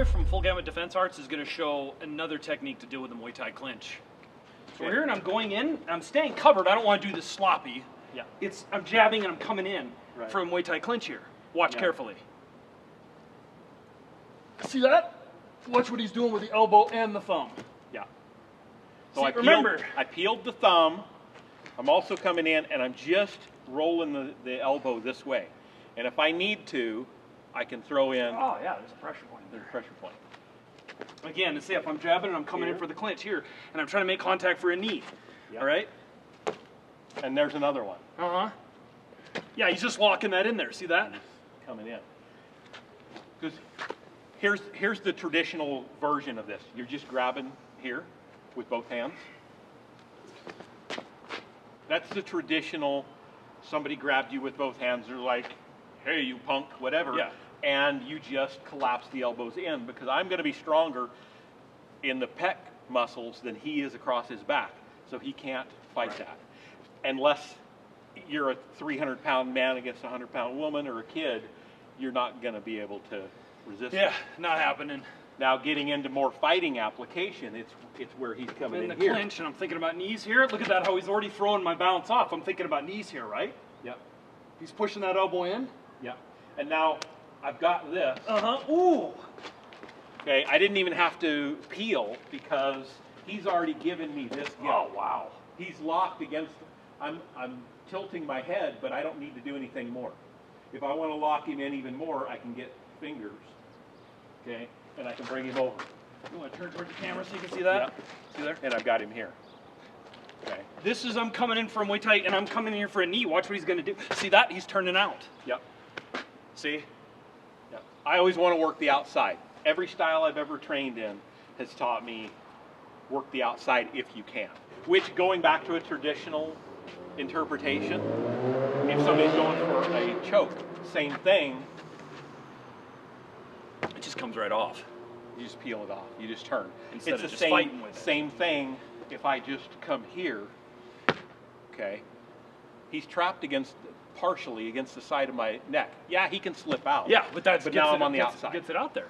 Troy from Full Gamut Defense Arts is going to show another technique to deal with the Muay Thai clinch. So here, and I'm going in, I'm staying covered. I don't want to do this sloppy. Yeah. I'm jabbing and I'm coming in for a Muay Thai clinch here. Watch carefully. See that? Watch what he's doing with the elbow and the thumb. Yeah. So See, I peeled the thumb. I'm also coming in and I'm just rolling the elbow this way. And if I need to, I can throw in. Oh yeah, there's a pressure point there. There's a pressure point. Again, see if I'm jabbing and I'm coming in for the clinch here, and I'm trying to make contact for a knee. Yep. All right? And there's another one. Uh-huh. Yeah, he's just locking that in there. See that? Coming in. Because here's the traditional version of this. You're just grabbing here with both hands. That's the traditional, somebody grabbed you with both hands. They're like, hey, you punk, whatever. Yeah. And you just collapse the elbows in, because I'm going to be stronger in the pec muscles than he is across his back. So he can't fight that. Unless you're a 300-pound man against a 100-pound woman or a kid, you're not going to be able to resist it. Yeah, not happening. Now getting into more fighting application, it's where he's coming in the here. clinch, and I'm thinking about knees here. Look at that, how he's already throwing my balance off. I'm thinking about knees here, right? Yep. He's pushing that elbow in. Yep. And now I've got this. Ooh. Okay, I didn't even have to peel because he's already given me this gift. Oh, wow. He's locked against, I'm tilting my head, but I don't need to do anything more. If I want to lock him in even more, I can get fingers, okay, and I can bring him over. You want to turn towards the camera so you can see that? Yep. See there? And I've got him here. Okay. This is, I'm coming in for a Muay Thai, and I'm coming in here for a knee. Watch what he's going to do. See that? He's turning out. Yep. See? Yep. I always want to work the outside. Every style I've ever trained in has taught me work the outside if you can. Which, going back to a traditional interpretation, if somebody's going for a choke, same thing. It just comes right off. You just peel it off. You just turn. Instead it's of the just fighting with it. Same thing if I just come here, okay, he's trapped partially against the side of my neck. Yeah, he can slip out. Yeah, but now I'm on the outside. Gets it out there.